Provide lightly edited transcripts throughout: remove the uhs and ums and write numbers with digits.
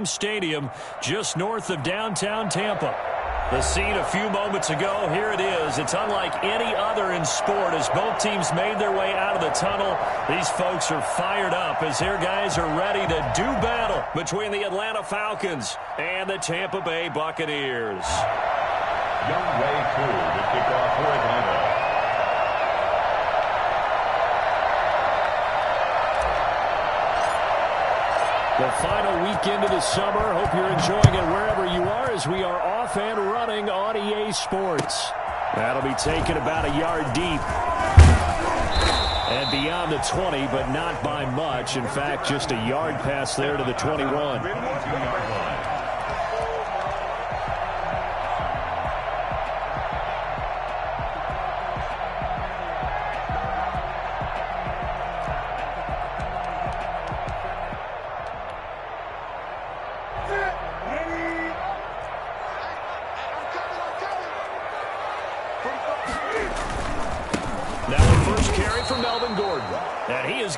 Stadium just north of downtown Tampa. The scene a few moments ago, here it is. It's unlike any other in sport as both teams made their way out of the tunnel. These folks are fired up as their guys are ready to do battle between the Atlanta Falcons and the Tampa Bay Buccaneers. Young Way Crew to kick off for Atlanta. The final weekend of the summer. Hope you're enjoying it wherever you are as we are off and running on EA Sports. That'll be taken about a yard deep and beyond the 20, but not by much. In fact, just a yard pass there to the 21.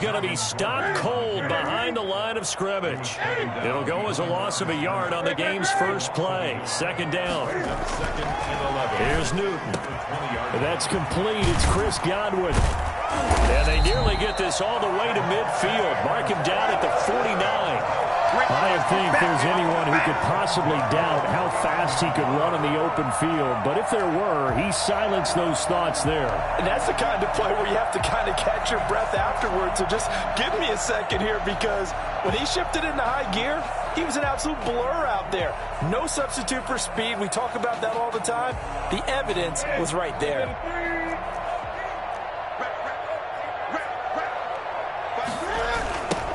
Going to be stopped cold behind the line of scrimmage. It'll go as a loss of a yard on the game's first play. Second down. Here's Newton. That's complete. It's Chris Godwin. And they nearly get this all the way to midfield. Mark him down at the 49. I don't think there's anyone who could possibly doubt how fast he could run in the open field. But if there were, he silenced those thoughts there. And that's the kind of play where you have to kind of catch your breath afterwards. So just give me a second here, because when he shifted into high gear, he was an absolute blur out there. No substitute for speed. We talk about that all the time. The evidence was right there.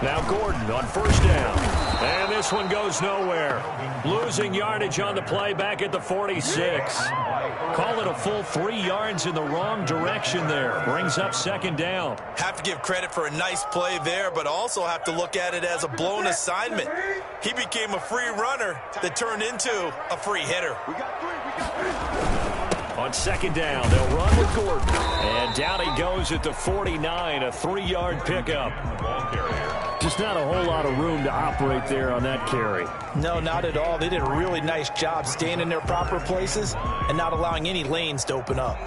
Now Gordon on first down. And this one goes nowhere. Losing yardage on the play back at the 46. Call it a full 3 yards in the wrong direction there. Brings up second down. Have to give credit for a nice play there, but also have to look at it as a blown assignment. He became a free runner that turned into a free hitter. On second down, they'll run with Gordon. And down he goes at the 49, a 3-yard pickup. Just not a whole lot of room to operate there on that carry. No, not at all. They did a really nice job staying in their proper places and not allowing any lanes to open up.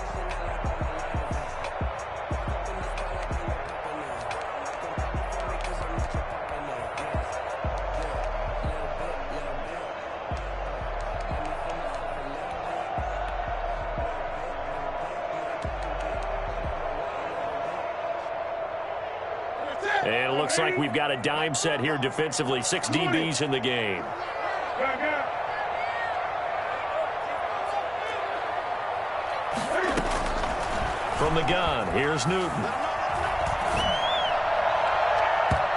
And it looks like we've got a dime set here defensively. 6 DBs in the game. From the gun, here's Newton.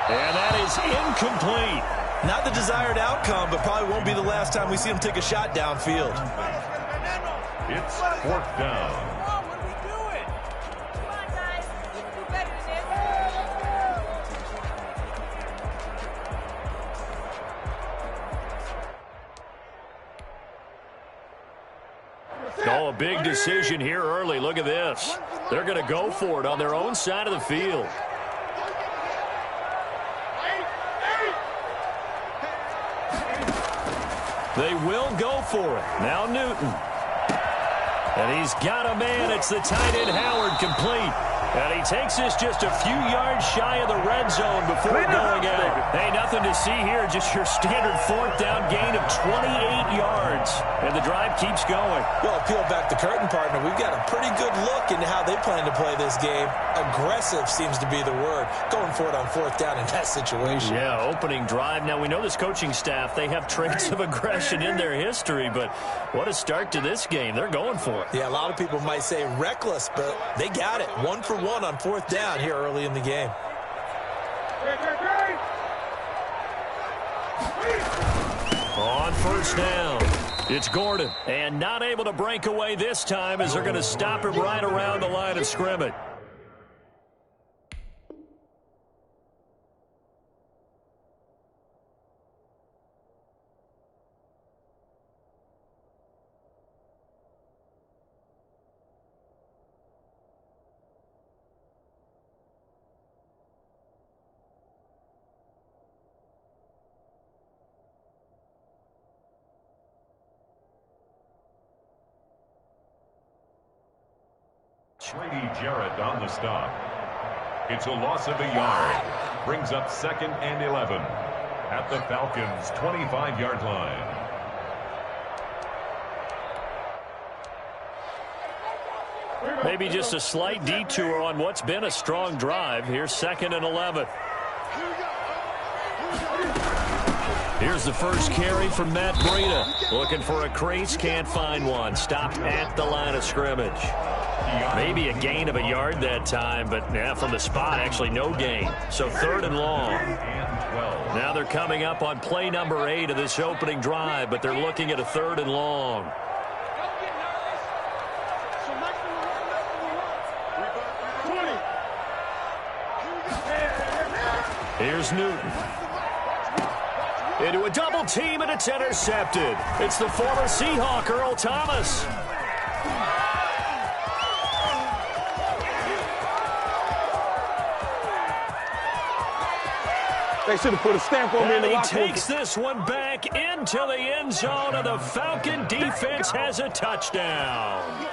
And that is incomplete. Not the desired outcome, but probably won't be the last time we see him take a shot downfield. It's fourth down. Oh, a big decision here early. Look at this. They're going to go for it on their own side of the field. They will go for it. Now Newton. And he's got a man. It's the tight end Howard, complete. And he takes this just a few yards shy of the red zone before going out. Hey, nothing to see here. Just your standard fourth down gain of 28 yards. And the drive keeps going. Well, peel back the curtain, partner. We've got a pretty good look into how they plan to play this game. Aggressive seems to be the word. Going for it on fourth down in that situation. Yeah, opening drive. Now, we know this coaching staff, they have traits of aggression in their history, but what a start to this game. They're going for it. Yeah, a lot of people might say reckless, but they got it. 1 for 1 on fourth down here early in the game. On first down, it's Gordon. And not able to break away this time as they're going to stop him right around the line of scrimmage. scrimmage. Brady Jarrett on the stop. It's a loss of a yard. Brings up 2nd and 11 at the Falcons' 25-yard line. Maybe just a slight detour on what's been a strong drive. Here's 2nd and 11. Here's the first carry from Matt Breida. Looking for a crease, can't find one. Stopped at the line of scrimmage. Maybe a gain of a yard that time, but yeah, from the spot, actually no gain. So 3rd and long. Now they're coming up on play number 8 of this opening drive, but they're looking at a 3rd and long. Here's Newton. Into a double team, and it's intercepted. It's the former Seahawk, Earl Thomas. They should have put a stamp on me in the locker room. He takes this one back into the end zone, and the Falcon defense has a touchdown.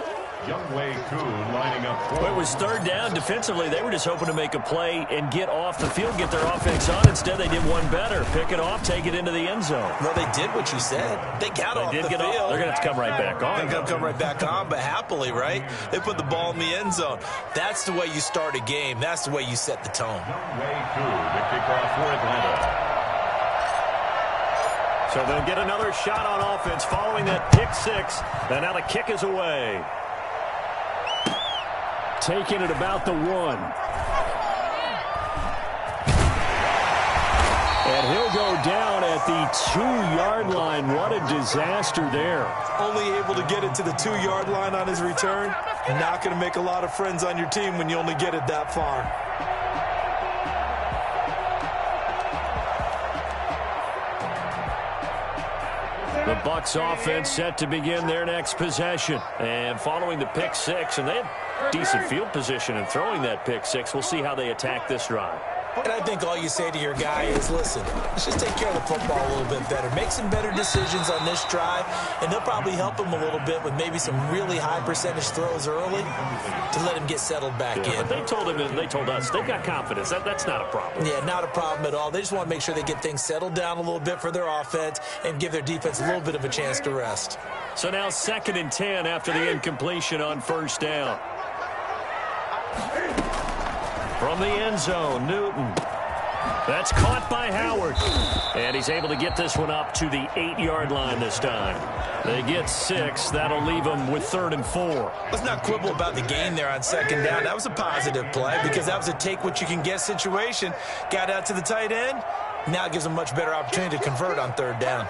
Youngway Kuhn lining up for. It was 3rd down. Defensively, they were just hoping to make a play and get off the field, get their offense on. Instead, they did one better. Pick it off, take it into the end zone. Well, they did what you said. They got off the field. They're going to have to come right back on. They're going to come right back on, but happily, right? They put the ball in the end zone. That's the way you start a game. That's the way you set the tone. Youngway Kuhn, the kickoff for Atlanta. So they'll get another shot on offense following that pick 6. And now the kick is away. Taking it about the 1. And he'll go down at the 2-yard line. What a disaster there. Only able to get it to the 2-yard line on his return. Not going to make a lot of friends on your team when you only get it that far. The Bucs offense set to begin their next possession. And following the pick 6, and they had decent field position in throwing that pick 6. We'll see how they attack this drive. And I think all you say to your guy is, listen, let's just take care of the football a little bit better. Make some better decisions on this drive, and they'll probably help him a little bit with maybe some really high percentage throws early to let him get settled back in. But they told him, and they told us, they've got confidence. That's not a problem. Yeah, not a problem at all. They just want to make sure they get things settled down a little bit for their offense and give their defense a little bit of a chance to rest. So now 2nd and 10 after the incompletion on 1st down. From the end zone, Newton. That's caught by Howard. And he's able to get this one up to the 8-yard line this time. They get 6. That'll leave them with 3rd and 4. Let's not quibble about the gain there on 2nd down. That was a positive play because that was a take-what-you-can-get situation. Got out to the tight end. Now it gives them a much better opportunity to convert on 3rd down.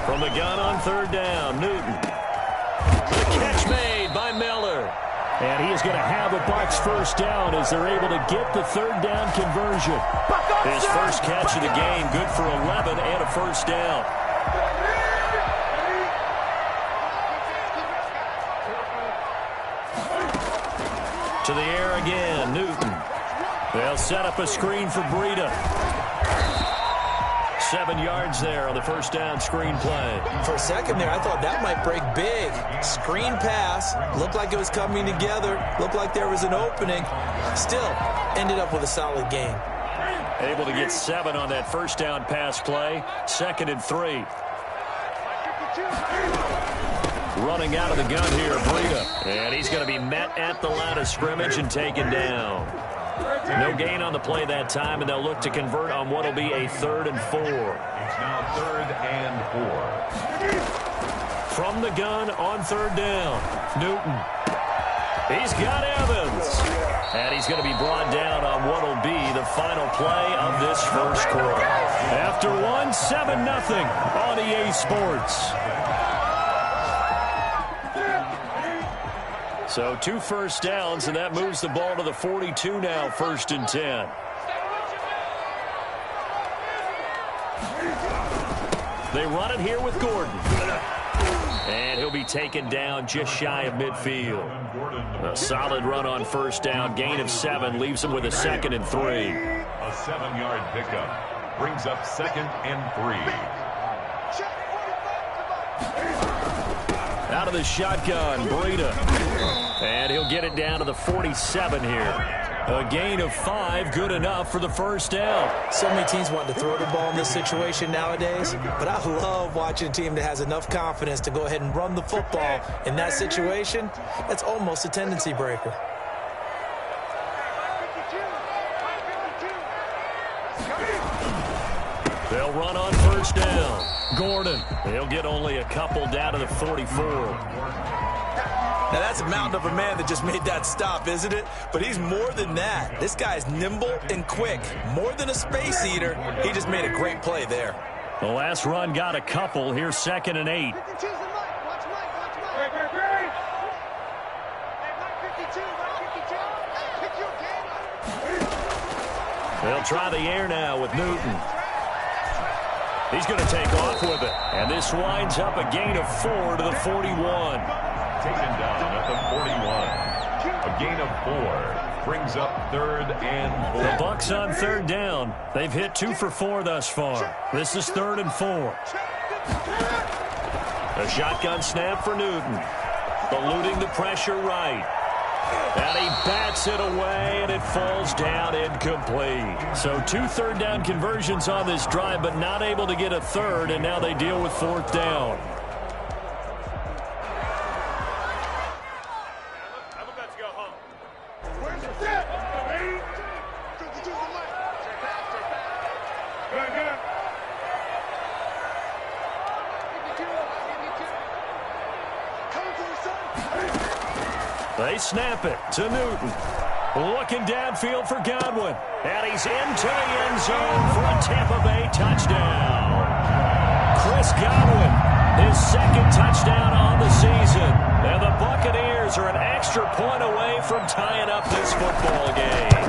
From the gun on 3rd down, Newton. The catch made by Miller. And he is going to have a Bucs 1st down as they're able to get the 3rd down conversion. His first catch of the game, good for 11 and a 1st down. To the air again, Newton. They'll set up a screen for Breida. 7 yards there on the 1st down screen play. For a second there, I thought that might break big. Screen pass. Looked like it was coming together. Looked like there was an opening. Still, ended up with a solid game. Able to get 7 on that 1st down pass play. 2nd and 3. Running out of the gun here, Breida. And he's going to be met at the line of scrimmage and taken down. No gain on the play that time, and they'll look to convert on what will be a 3rd and 4. It's now 3rd and 4. From the gun on 3rd down, Newton. He's got Evans. And he's going to be brought down on what will be the final play of this 1st quarter. After 7-0 on EA Sports. So 2 1st downs, and that moves the ball to the 42 now, 1st and 10. They run it here with Gordon. And he'll be taken down just shy of midfield. A solid run on 1st down, gain of 7, leaves him with a 2nd and 3. A 7-yard pickup. Brings up 2nd and 3. Out of the shotgun, Breida. And he'll get it down to the 47 here. A gain of 5, good enough for the first down. So many teams want to throw the ball in this situation nowadays, but I love watching a team that has enough confidence to go ahead and run the football in that situation. That's almost a tendency breaker. They'll run on first down. Gordon, he'll get only a couple down to the 44. Now, that's a mountain of a man that just made that stop, isn't it? But he's more than that. This guy's nimble and quick. More than a space eater. He just made a great play there. The last run got a couple. Here's 2nd and 8. They'll try the air now with Newton. He's going to take off with it. And this winds up a gain of 4 to the 41. Taken down at the 41. A gain of 4 brings up 3rd and 4. The Bucs on 3rd down. They've hit 2 for 4 thus far. This is 3rd and 4. A shotgun snap for Newton. Eluding the pressure right. And he bats it away, and it falls down incomplete. So 2 3rd down conversions on this drive, but not able to get a 3rd, and now they deal with 4th down. They snap it to Newton. Looking downfield for Godwin. And he's into the end zone for a Tampa Bay touchdown. Chris Godwin, his 2nd touchdown on the season. And the Buccaneers are an extra point away from tying up this football game.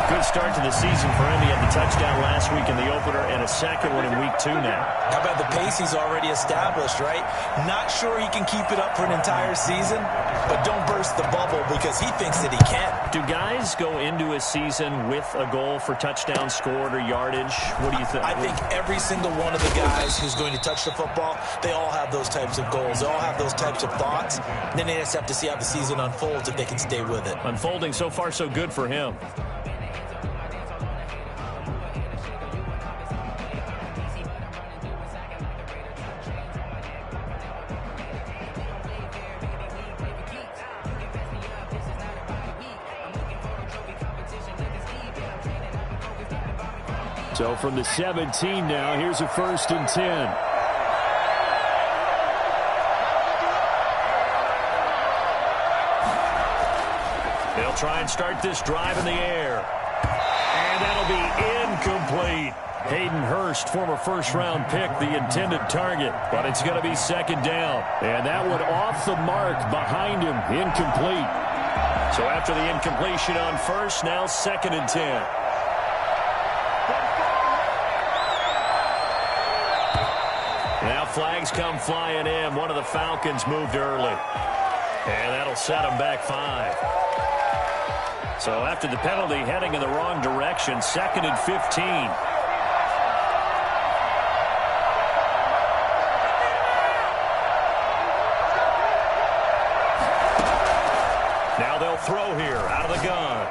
Good start to the season for him. He had the touchdown last week in the opener and a 2nd one in week 2 now. How about the pace he's already established, right? Not sure he can keep it up for an entire season, but don't burst the bubble because he thinks that he can. Do guys go into a season with a goal for touchdown scored or yardage? What do you think? I think every single one of the guys who's going to touch the football, they all have those types of goals. They all have those types of thoughts. And then they just have to see how the season unfolds if they can stay with it. Unfolding so far so good for him. So from the 17 now, here's a 1st and 10. They'll try and start this drive in the air. And that'll be incomplete. Hayden Hurst, former first-round pick, the intended target. But it's going to be 2nd down. And that one off the mark behind him, incomplete. So after the incompletion on first, now 2nd and 10. Now flags come flying in. One of the Falcons moved early. And that'll set them back 5. So after the penalty, heading in the wrong direction, 2nd and 15. Now they'll throw here out of the gun.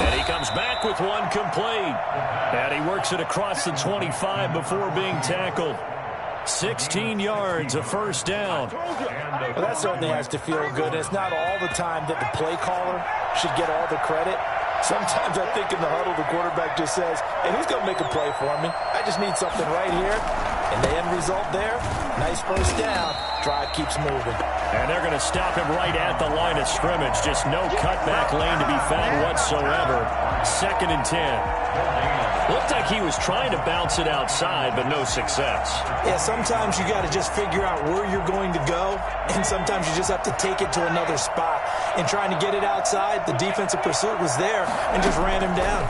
And he comes back with one complete. And he works it across the 25 before being tackled. 16 yards, a 1st down. Well, that certainly has to feel good. And it's not all the time that the play caller should get all the credit. Sometimes I think in the huddle, the quarterback just says, hey, who's going to make a play for me? I just need something right here. And the end result there, nice 1st down. Drive keeps moving. And they're going to stop him right at the line of scrimmage. Just no cutback lane to be found whatsoever. 2nd and 10. Looked like he was trying to bounce it outside, but no success. Yeah, sometimes you got to just figure out where you're going to go, and sometimes you just have to take it to another spot. And trying to get it outside, the defensive pursuit was there and just ran him down.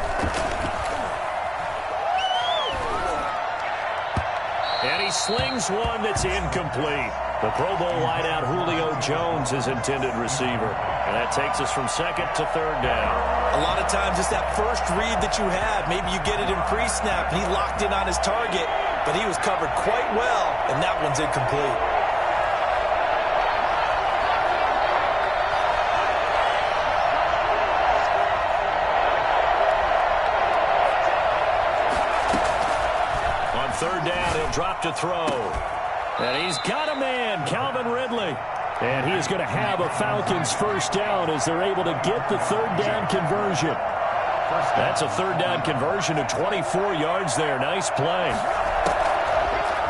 And he slings one that's incomplete. The Pro Bowl wideout Julio Jones is intended receiver. And that takes us from second to third down. A lot of times it's that first read that you have. Maybe you get it in pre-snap, and he locked in on his target, but he was covered quite well, and that one's incomplete. On third down, he'll drop to throw. And he's got a man, Calvin Ridley. And he is going to have a Falcons first down as they're able to get the third down conversion. That's a third down conversion of 24 yards there. Nice play.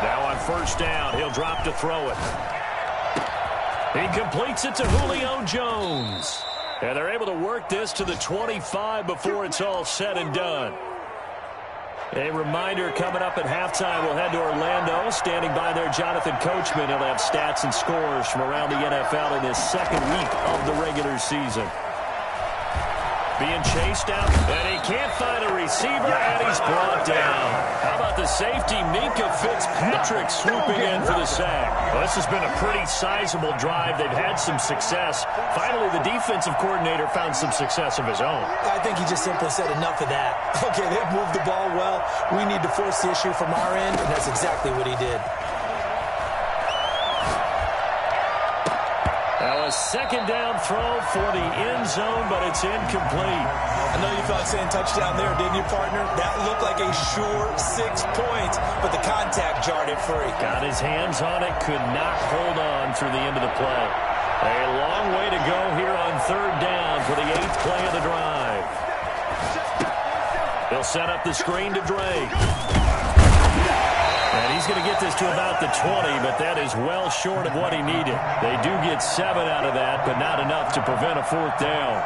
Now on first down, he'll drop to throw it. He completes it to Julio Jones. And they're able to work this to the 25 before it's all said and done. A reminder, coming up at halftime, we'll head to Orlando. Standing by there, Jonathan Coachman. He'll have stats and scores from around the NFL in his second week of the regular season. Being chased out, and he can't find a receiver, and he's brought down. How about the safety, Minka Fitzpatrick, swooping in for the sack? Well, this has been a pretty sizable drive. They've had some success. Finally, the defensive coordinator found some success of his own. I think he just simply said enough of that. Okay, they've moved the ball well. We need to force the issue from our end, and that's exactly what he did. Now a second down throw for the end zone, but it's incomplete. I know you thought saying touchdown there, didn't you, partner? That looked like a sure 6 points, but the contact jarred it free. Got his hands on it, could not hold on through the end of the play. A long way to go here on third down for the 8th play of the drive. They'll set up the screen to Drake. And he's going to get this to about the 20, but that is well short of what he needed. They do get 7 out of that, but not enough to prevent a fourth down.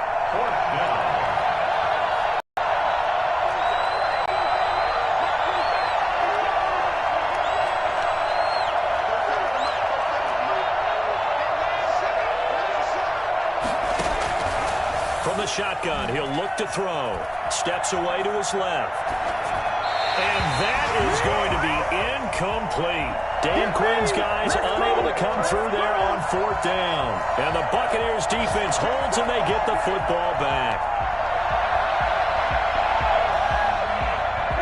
From the shotgun, he'll look to throw. Steps away to his left. And that is going to be incomplete. Dan Quinn's guys unable to come through there on fourth down. And the Buccaneers defense holds and they get the football back.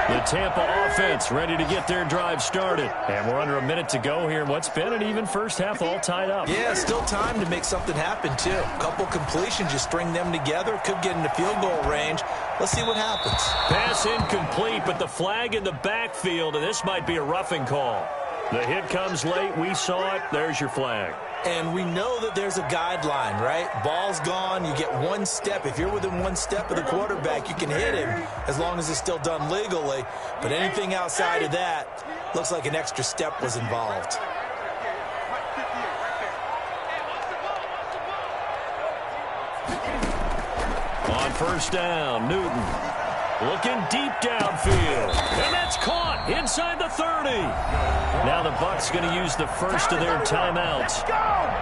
The Tampa offense ready to get their drive started. And we're under a minute to go here in what's been an even first half, all tied up. Yeah, still time to make something happen, too. A couple completions, just string them together. Could get into field goal range. Let's see what happens. Pass incomplete, but the flag in the backfield, and this might be a roughing call. The hit comes late. We saw it. There's your flag. And we know that there's a guideline, right? Ball's gone. You get one step. If you're within one step of the quarterback, you can hit him as long as it's still done legally. But anything outside of that looks like an extra step was involved. On first down, Newton looking deep downfield. And that's caught inside the 30. Now the Bucs going to use the first of their timeouts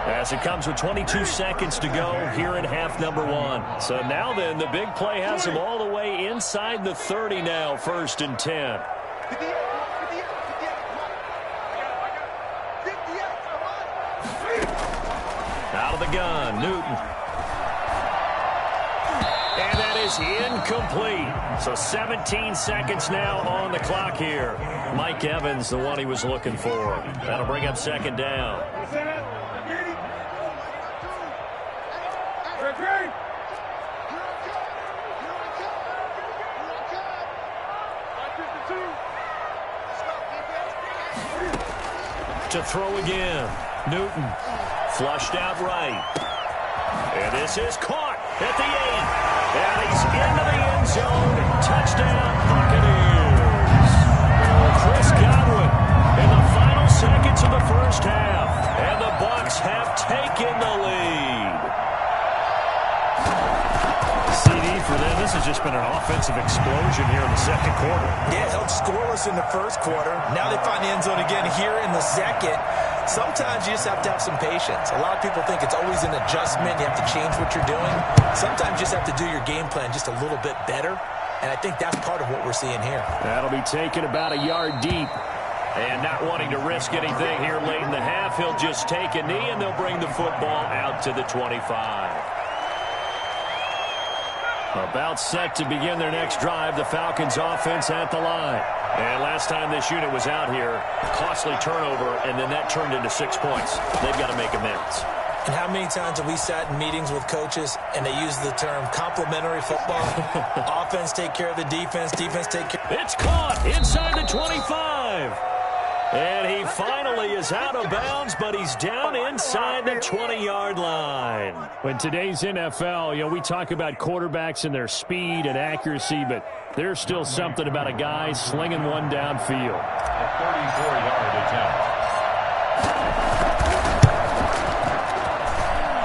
as it comes with 22 seconds to go here in half number 1. So now then, the big play has them all the way inside the 30 now, 1st and 10. Out of the gun, Newton. And that is incomplete. So 17 seconds now on the clock here. Mike Evans, the one he was looking for. That'll bring up second down. To throw again. Newton flushed out right. And this is caught at the 8. And he's into the end zone. Touchdown, Buccaneers. Chris Godwin in the final seconds of the first half. And the Bucs have taken the lead. CD for them. This has just been an offensive explosion here in the second quarter. Yeah, held scoreless in the first quarter. Now they find the end zone again here in the second. Sometimes you just have to have some patience. A lot of people think it's always an adjustment. You have to change what you're doing. Sometimes you just have to do your game plan just a little bit better. And I think that's part of what we're seeing here. That'll be taken about a yard deep. And not wanting to risk anything here late in the half, he'll just take a knee, and they'll bring the football out to the 25. About set to begin their next drive, the Falcons offense at the line. And last time this unit was out here, costly turnover, and then that turned into 6 points. They've got to make amends. And how many times have we sat in meetings with coaches and they use the term complementary football? Offense take care of the defense, defense take care. It's caught inside the 25. And he finally is out of bounds, but he's down inside the 20-yard line. In today's NFL, we talk about quarterbacks and their speed and accuracy, but there's still something about a guy slinging one downfield. A 34-yard attempt.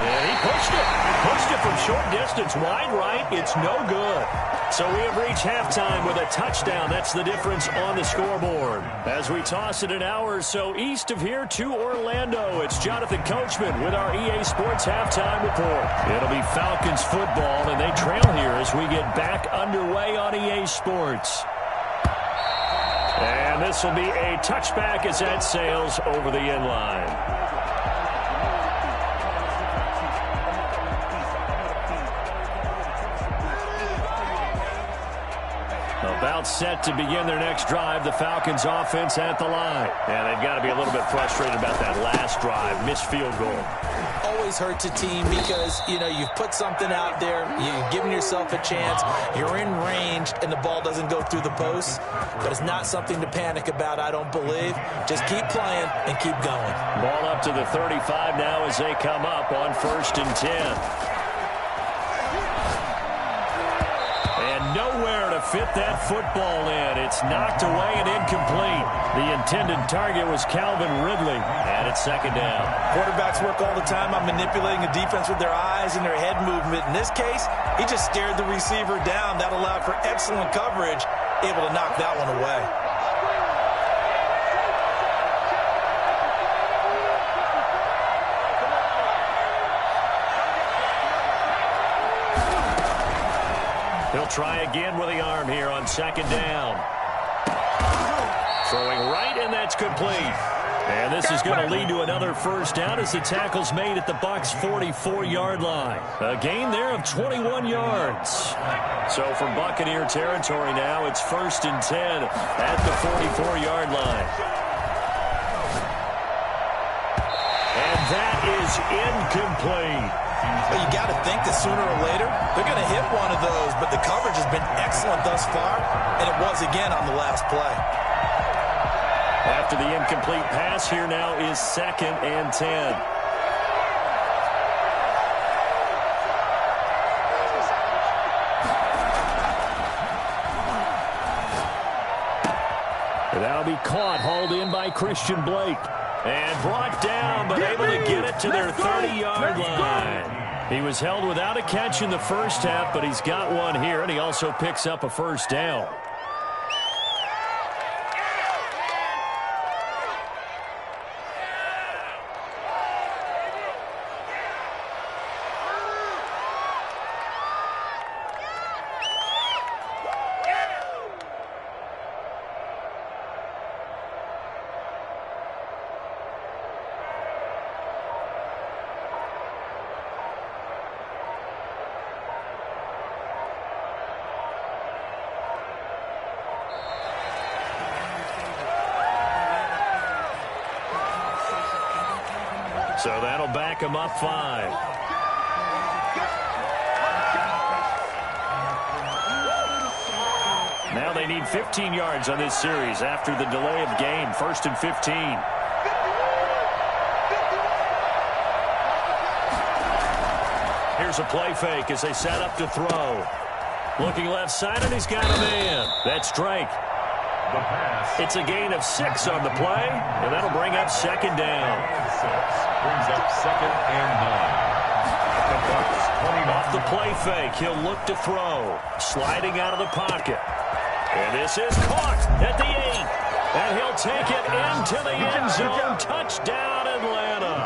And he pushed it from short distance, wide right. It's no good. So we have reached halftime with a touchdown. That's the difference on the scoreboard. As we toss it an hour or so east of here to Orlando, it's Jonathan Coachman with our EA Sports Halftime Report. It'll be Falcons football, and they trail here as we get back underway on EA Sports. And this will be a touchback as that sails over the end line. About set to begin their next drive, the Falcons offense at the line. And they've got to be a little bit frustrated about that last drive, missed field goal. Always hurts a team because, you've put something out there, you've given yourself a chance, you're in range, and the ball doesn't go through the posts. But it's not something to panic about, I don't believe. Just keep playing and keep going. Ball up to the 35 now as they come up on 1st and 10. Nowhere to fit that football in. It's knocked away and incomplete. The intended target was Calvin Ridley, and it's 2nd down. Quarterbacks work all the time on manipulating the defense with their eyes and their head movement. In this case, he just stared the receiver down. That allowed for excellent coverage, able to knock that one away. He'll try again with the arm here on 2nd down. Throwing right, and that's complete. And this is going to lead to another 1st down as the tackle's made at the Bucs' 44-yard line. A gain there of 21 yards. So from Buccaneer territory now, it's 1st and 10 at the 44-yard line. And that is incomplete. Well, you got to think that sooner or later they're going to hit one of those, but the coverage has been excellent thus far, and it was again on the last play. After the incomplete pass, here now is 2nd and 10. And that'll be caught, hauled in by Christian Blake. And brought down, but able to get it to their 30-yard line. He was held without a catch in the first half, but he's got one here, and he also picks up a 1st down. So that'll back him up 5. Now they need 15 yards on this series after the delay of game. 1st and 15. Here's a play fake as they set up to throw. Looking left side, and he's got a man. That's Drake. The pass. It's a gain of 6 on the play, and that'll bring up 2nd down. 6 brings up 2nd and 9. The Bucs 29. Off the play fake, he'll look to throw. Sliding out of the pocket. And this is caught at the 8. And he'll take it into the end zone. Touchdown, Atlanta.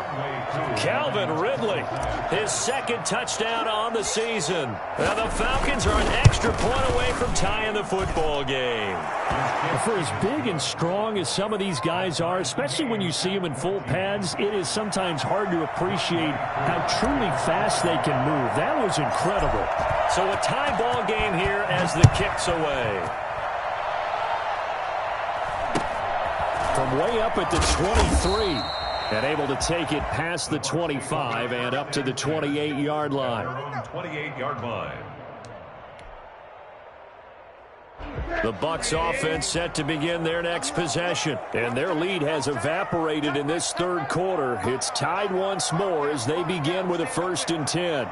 Calvin Ridley, his second touchdown on the season. Now the Falcons are an extra point away from tying the football game. For as big and strong as some of these guys are, especially when you see them in full pads, it is sometimes hard to appreciate how truly fast they can move. That was incredible. So a tie ball game here as the kick's away. From way up at the 23. And able to take it past the 25 and up to the 28-yard line. 28-yard line. The Bucs offense set to begin their next possession. And their lead has evaporated in this third quarter. It's tied once more as they begin with a 1st and 10.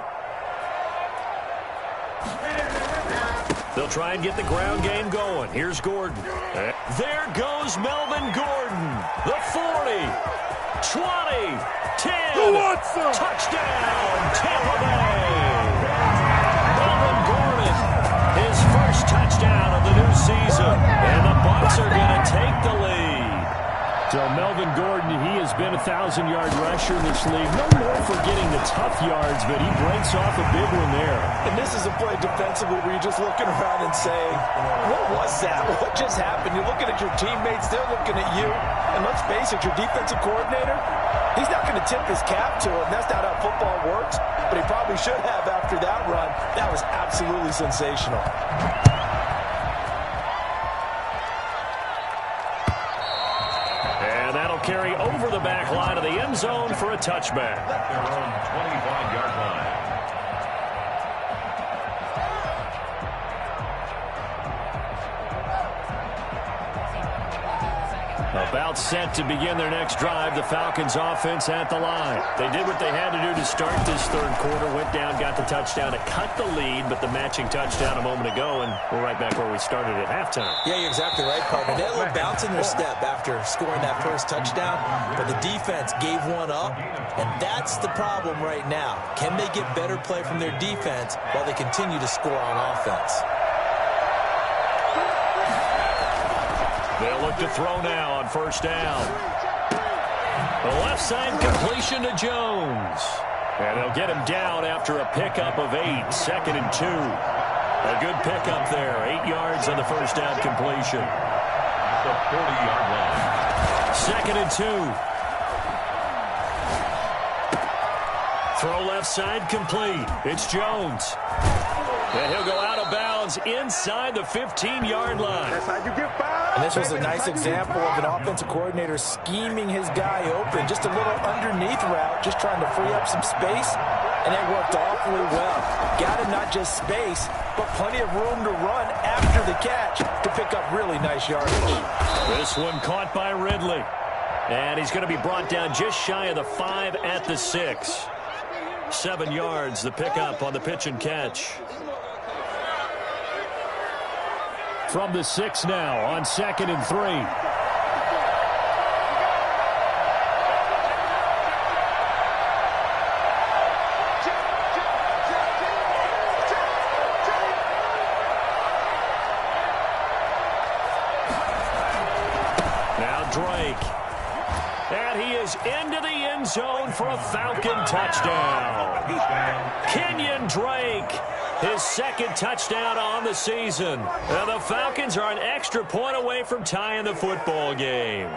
They'll try and get the ground game going. Here's Gordon. There goes Melvin Gordon. The 40. 20, 10, touchdown, Tampa Bay. Melvin Gordon, his first touchdown of the new season. And the Bucs are going to take the lead. So Melvin Gordon, he has been a 1,000-yard rusher in this league. No more for getting the tough yards, but he breaks off a big one there. And this is a play defensively where you're just looking around and saying, what was that? What just happened? You're looking at your teammates, they're looking at you. And let's face it, your defensive coordinator, he's not going to tip his cap to him. That's not how football works, but he probably should have after that run. That was absolutely sensational. And that'll carry over the back line of the end zone for a touchback. Their own 25-yard line. About set to begin their next drive, the Falcons offense at the line. They did what they had to do to start this third quarter, went down, got the touchdown to cut the lead, but the matching touchdown a moment ago, and we're right back where we started at halftime. Yeah, you're exactly right, partner. They had a little bounce in their step after scoring that first touchdown, but the defense gave one up, and that's the problem right now. Can they get better play from their defense while they continue to score on offense? They'll look to throw now on 1st down. The left side completion to Jones. And they'll get him down after a pickup of 8, 2nd and 2. A good pickup there, 8 yards on the 1st down completion. The 40-yard line. 2nd and 2. Throw left side complete. It's Jones. And he'll go out of bounds inside the 15-yard line. That's how you get fouled. And this was a nice example of an offensive coordinator scheming his guy open. Just a little underneath route, just trying to free up some space, and it worked awfully well. Got him not just space, but plenty of room to run after the catch to pick up really nice yardage. This one caught by Ridley. And he's going to be brought down just shy of the 5 at the 6. 7 yards, the pickup on the pitch and catch. From the 6 now on 2nd and 3. Now Drake. And he is into the end zone for a Falcon touchdown. Kenyon Drake, his 2nd touchdown on the season. And the Falcons are an extra point away from tying the football game.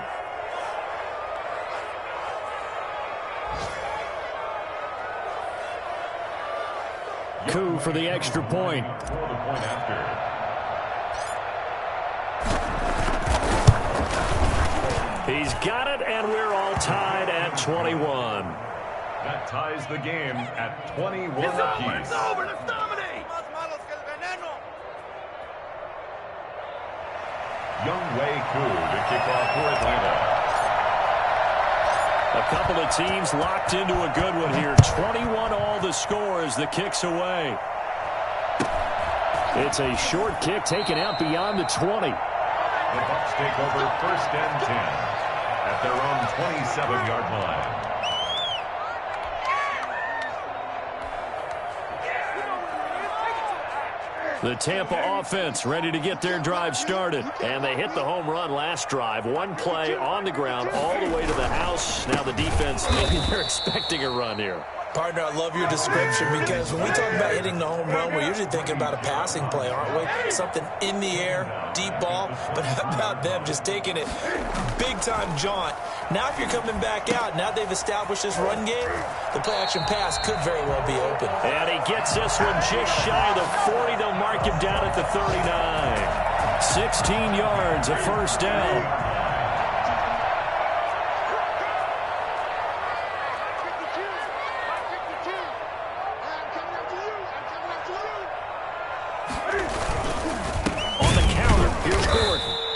Coup for the extra point. For the point after. He's got it, and we're all tied at 21. That ties the game at 21 apiece. It's over. Let's dominate. Younghoe Koo to kick off for Atlanta. A couple of teams locked into a good one here. 21 all the score as the kick's away. It's a short kick taken out beyond the 20. The Bucs take over 1st and 10 at their own 27-yard line. The Tampa offense ready to get their drive started. And they hit the home run last drive. One play on the ground all the way to the house. Now the defense, maybe they're expecting a run here. Partner, I love your description because when we talk about hitting the home run, we're usually thinking about a passing play, aren't we? Something in the air, deep ball. But how about them just taking it big-time jaunt? Now if you're coming back out, now they've established this run game, the play-action pass could very well be open. And he gets this one just shy of the 40. They'll mark him down at the 39. 16 yards, a first down.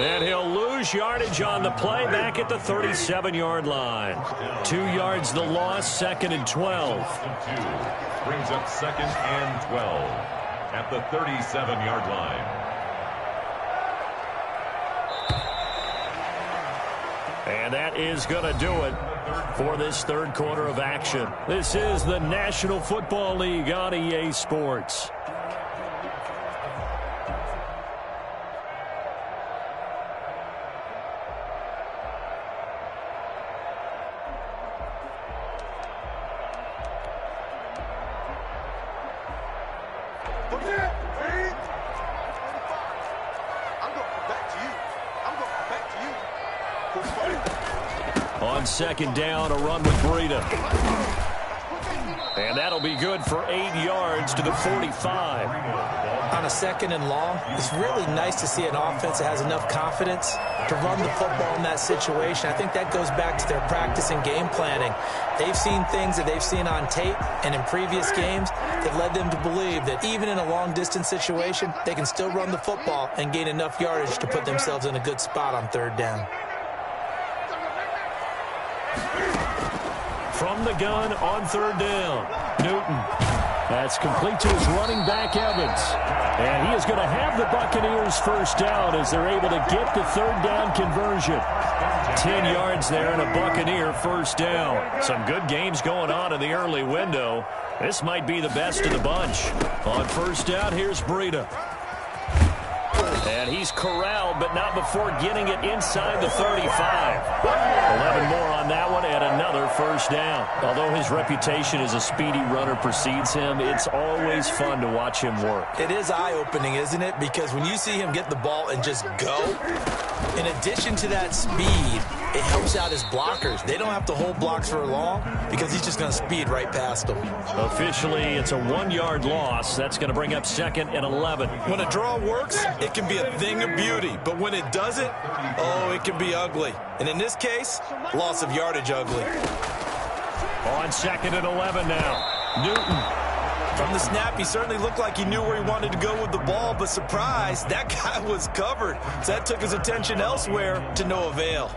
And he'll lose yardage on the play back at the 37-yard line. 2 yards the loss, 2nd and 12. Brings up 2nd and 12 at the 37-yard line. And that is going to do it for this third quarter of action. This is the National Football League on EA Sports. On second down, a run with Breida. And that'll be good for 8 yards to the 45. On a 2nd and long, it's really nice to see an offense that has enough confidence to run the football in that situation. I think that goes back to their practice and game planning. They've seen things that they've seen on tape and in previous games that led them to believe that even in a long-distance situation, they can still run the football and gain enough yardage to put themselves in a good spot on 3rd down. From the gun on 3rd down, Newton. That's complete to his running back, Evans. And he is going to have the Buccaneers first down as they're able to get the 3rd down conversion. 10 yards there and a Buccaneer first down. Some good games going on in the early window. This might be the best of the bunch. On first down, here's Breida. And he's corralled, but not before getting it inside the 35. 11 more on that one, and another first down. Although his reputation as a speedy runner precedes him, it's always fun to watch him work. It is eye-opening, isn't it? Because when you see him get the ball and just go, in addition to that speed, it helps out his blockers. They don't have to hold blocks for long because he's just going to speed right past them. Officially, it's a 1-yard loss. That's going to bring up 2nd and 11. When a draw works, it can be a thing of beauty. But when it doesn't, oh, it can be ugly. And in this case, loss of yardage ugly. On 2nd and 11 now, Newton. From the snap, he certainly looked like he knew where he wanted to go with the ball, but surprise, that guy was covered. So that took his attention elsewhere to no avail.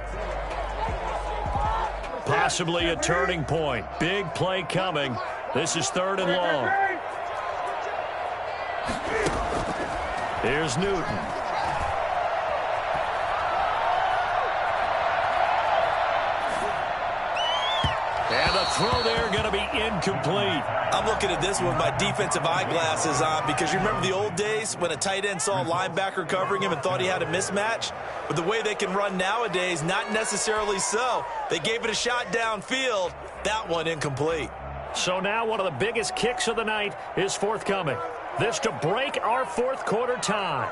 Possibly a turning point. Big play coming. This is 3rd and long. Here's Newton. And the throw there going to be incomplete. I'm looking at this with my defensive eyeglasses on because you remember the old days when a tight end saw a linebacker covering him and thought he had a mismatch? But the way they can run nowadays, not necessarily so. They gave it a shot downfield. That one incomplete. So now one of the biggest kicks of the night is forthcoming. This to break our 4th quarter tie.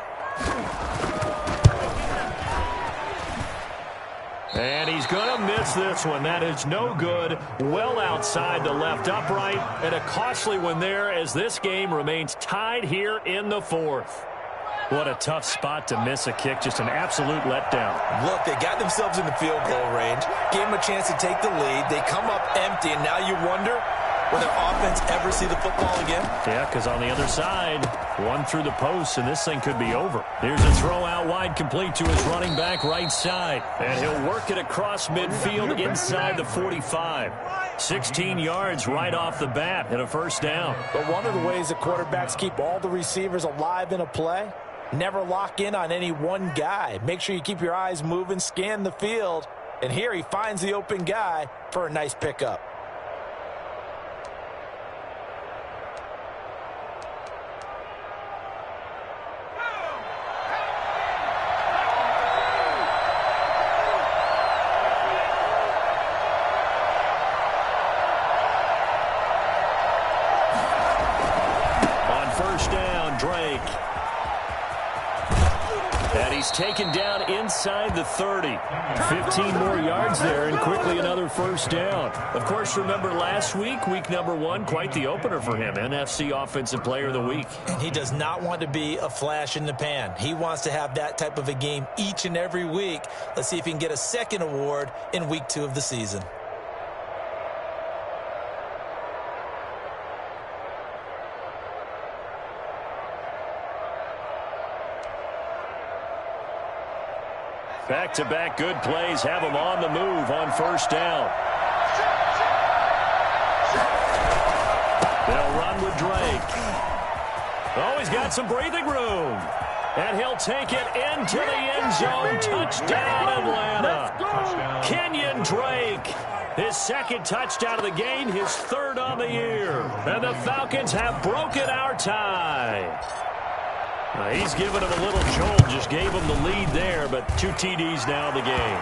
And he's going to miss this one. That is no good. Well outside the left upright. And a costly one there as this game remains tied here in the 4th. What a tough spot to miss a kick. Just an absolute letdown. Look, they got themselves in the field goal range. Gave them a chance to take the lead. They come up empty, and now you wonder, will their offense ever see the football again? Yeah, because on the other side, one through the post, and this thing could be over. Here's a throw out wide, complete to his running back right side. And he'll work it across midfield inside the 45. 16 yards right off the bat and a first down. But one of the ways that quarterbacks keep all the receivers alive in a play, never lock in on any one guy. Make sure you keep your eyes moving, scan the field. And here he finds the open guy for a nice pickup. Drake. And he's taken down inside the 30. 15 more yards there, and quickly another first down. Of course, remember last week, week number 1, quite the opener for him. NFC Offensive Player of the Week. And he does not want to be a flash in the pan. He wants to have that type of a game each and every week. Let's see if he can get a second award in week 2 of the season. Back-to-back good plays have him on the move on first down. They'll run with Drake. Oh, he's got some breathing room. And he'll take it into the end zone. Touchdown, Atlanta. Kenyon Drake. His second touchdown of the game, his third on the year. And the Falcons have broken our tie. He's given him a little jolt, just gave him the lead there, but 2 TDs now in the game.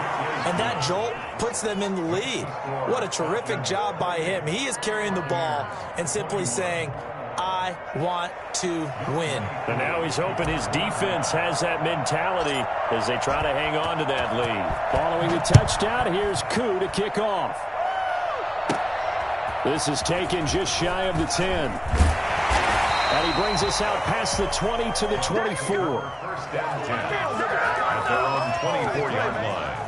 And that jolt puts them in the lead. What a terrific job by him. He is carrying the ball and simply saying, I want to win. And now he's hoping his defense has that mentality as they try to hang on to that lead. Following the touchdown, here's Koo to kick off. This is taken just shy of the 10. And he brings us out past the 20 to the 24. First down 10 at their own 24-yard line.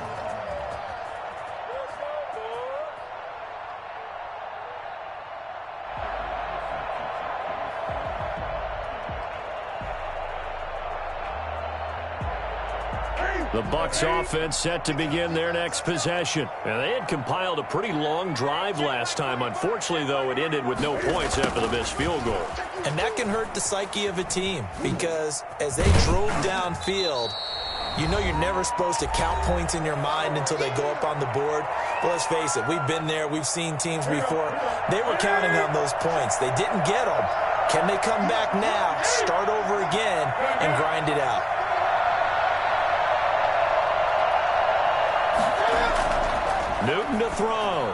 The Bucs offense set to begin their next possession. And they had compiled a pretty long drive last time. Unfortunately, though, it ended with no points after the missed field goal. And that can hurt the psyche of a team because as they drove downfield, you know you're never supposed to count points in your mind until they go up on the board. But let's face it, we've been there. We've seen teams before. They were counting on those points. They didn't get them. Can they come back now, start over again, and grind it out? Newton to throw.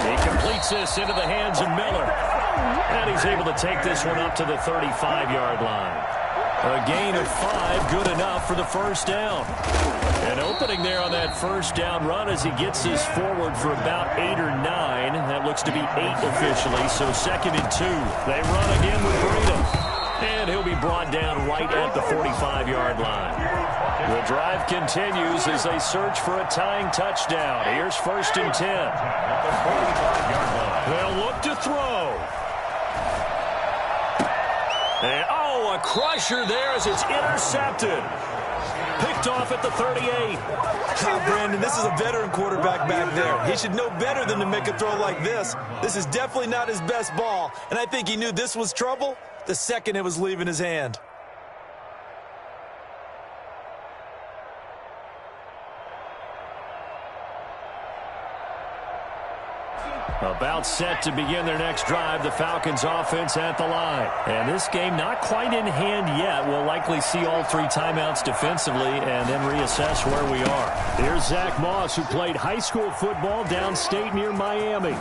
He completes this into the hands of Miller. And he's able to take this one up to the 35-yard line. A gain of 5, good enough for the first down. And opening there on that first down run as he gets this forward for about 8 or 9. That looks to be 8 officially, so 2nd and 2. They run again with Breida. And he'll be brought down right at the 45-yard line. The drive continues as they search for a tying touchdown. Here's 1st and 10. They'll look to throw. And, a crusher there as it's intercepted. Picked off at the 38. Brandon, this is a veteran quarterback back there. He should know better than to make a throw like this. This is definitely not his best ball, and I think he knew this was trouble the second it was leaving his hand. About set to begin their next drive, the Falcons offense at the line. And this game not quite in hand yet. We'll likely see all 3 timeouts defensively and then reassess where we are. Here's Zach Moss, who played high school football downstate near Miami.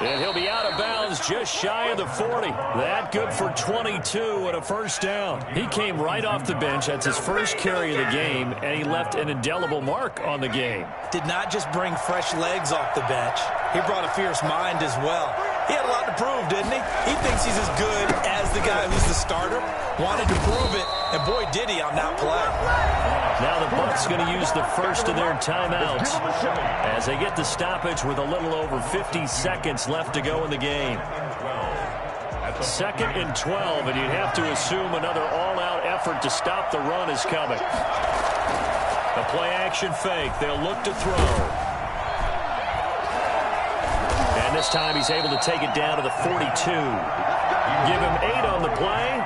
And he'll be out of bounds just shy of the 40. That good for 22 and a first down. He came right off the bench. That's his first carry of the game, and he left an indelible mark on the game. Did not just bring fresh legs off the bench. He brought a fierce mind as well. He had a lot to prove, didn't he? He thinks he's as good as the guy who's the starter. Wanted to prove it, and boy, did he on that play. Now the Bucs going to use the first of their timeouts as they get the stoppage with a little over 50 seconds left to go in the game. 2nd and 12, and you'd have to assume another all-out effort to stop the run is coming. A play-action fake. They'll look to throw. And this time he's able to take it down to the 42. Give him 8 on the play.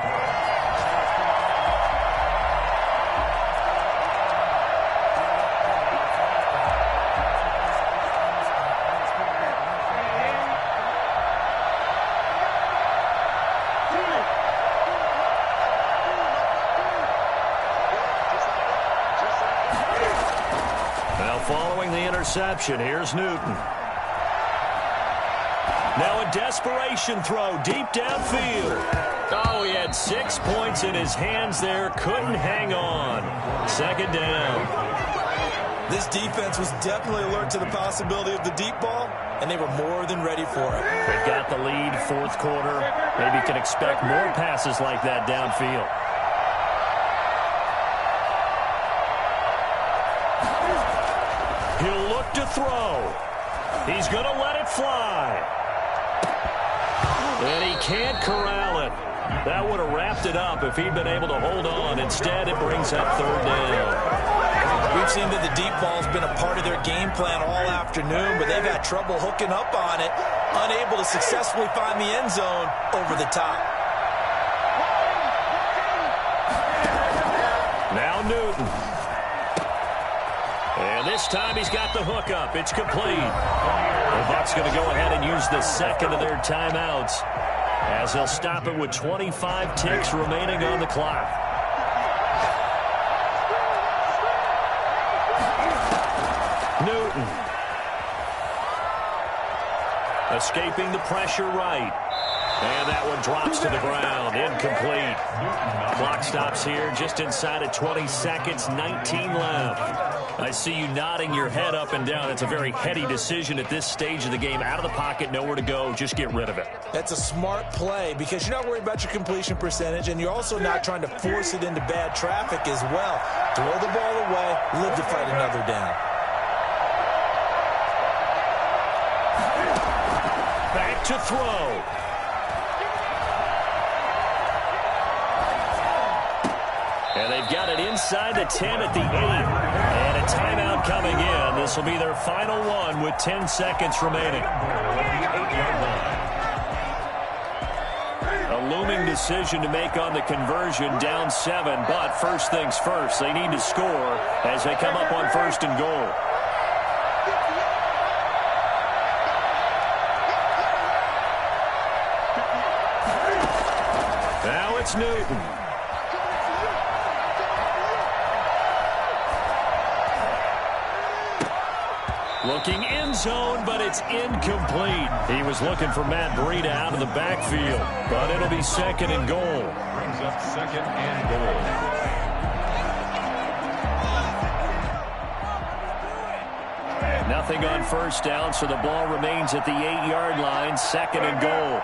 Following the interception, here's Newton. Now a desperation throw deep downfield. Oh, he had 6 points in his hands there. Couldn't hang on. Second down. This defense was definitely alert to the possibility of the deep ball, and they were more than ready for it. They've got the lead, fourth quarter. Maybe can expect more passes like that downfield. He'll look to throw. He's going to let it fly. And he can't corral it. That would have wrapped it up if he'd been able to hold on. Instead, it brings up third down. We've seen that the deep ball's been a part of their game plan all afternoon, but they've had trouble hooking up on it, unable to successfully find the end zone over the top. Now Newton. And this time he's got the hook up. It's complete. The Bucs going to go ahead and use the second of their timeouts as they'll stop it with 25 ticks remaining on the clock. Newton. Escaping the pressure right. And that one drops to the ground. Incomplete. Clock stops here just inside of 20 seconds, 19 left. I see you nodding your head up and down. It's a very heady decision at this stage of the game. Out of the pocket, nowhere to go. Just get rid of it. That's a smart play because you're not worried about your completion percentage, and you're also not trying to force it into bad traffic as well. Throw the ball away, live to fight another down. Back to throw. And they've got it inside the 10 at the 8. And a timeout coming in. This will be their final one with 10 seconds remaining. A looming decision to make on the conversion, down 7. But first things first, they need to score as they come up on first and goal. Now it's Newton. Looking end zone, but it's incomplete. He was looking for Matt Breida out of the backfield, but it'll be second and goal. Brings up second and goal. Nothing on first down, so the ball remains at the 8-yard line, second and goal.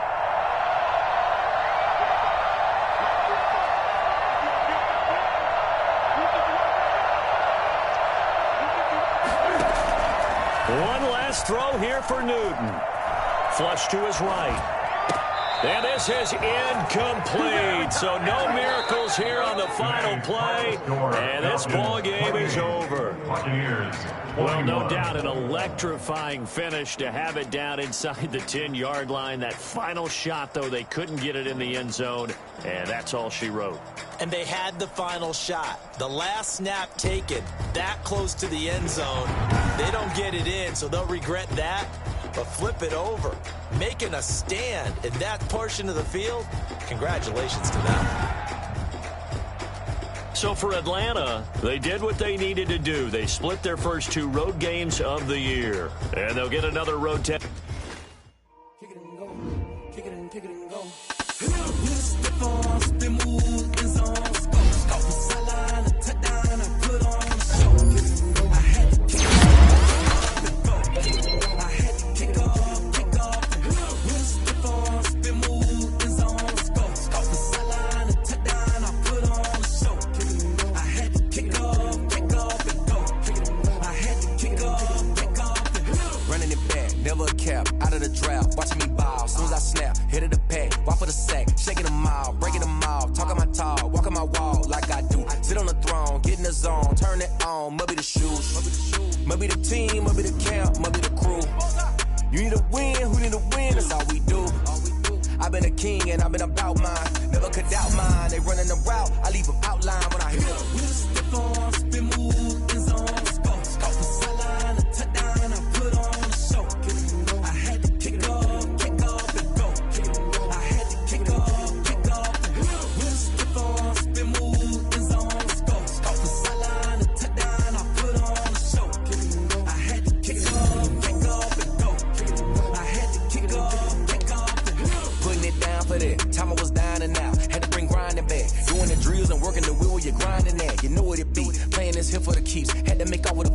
One last throw here for Newton. Flush to his right. And this is incomplete. So no miracles here on the final play. And this ball game is over. Well, no doubt an electrifying finish to have it down inside the 10-yard line. That final shot, though, they couldn't get it in the end zone. And that's all she wrote. And they had the final shot. The last snap taken that close to the end zone. They don't get it in, so they'll regret that. But flip it over, making a stand in that portion of the field, congratulations to them. So for Atlanta, they did what they needed to do. They split their first 2 road games of the year. And they'll get another road test. Kick it and go. Kick it and kick it and go. Maybe the team, maybe the camp, maybe the crew. You need a win, who need a win, that's all we do. I've been a king and I've been about mine. Never could doubt mine, they running the route, I leave them outline when I hear them. Step on, spin, move, in zone, scope. Scope the sideline, a touchdown, I put on a show. I had to kick off and go. I had to kick off and go. Step on, spin, move, in zone, scope. Scope the sideline, a touchdown, I put on a show. I had to kick off and go. I had to kick off and go. you know what it be. Playing this here for the keeps. Had to make off with a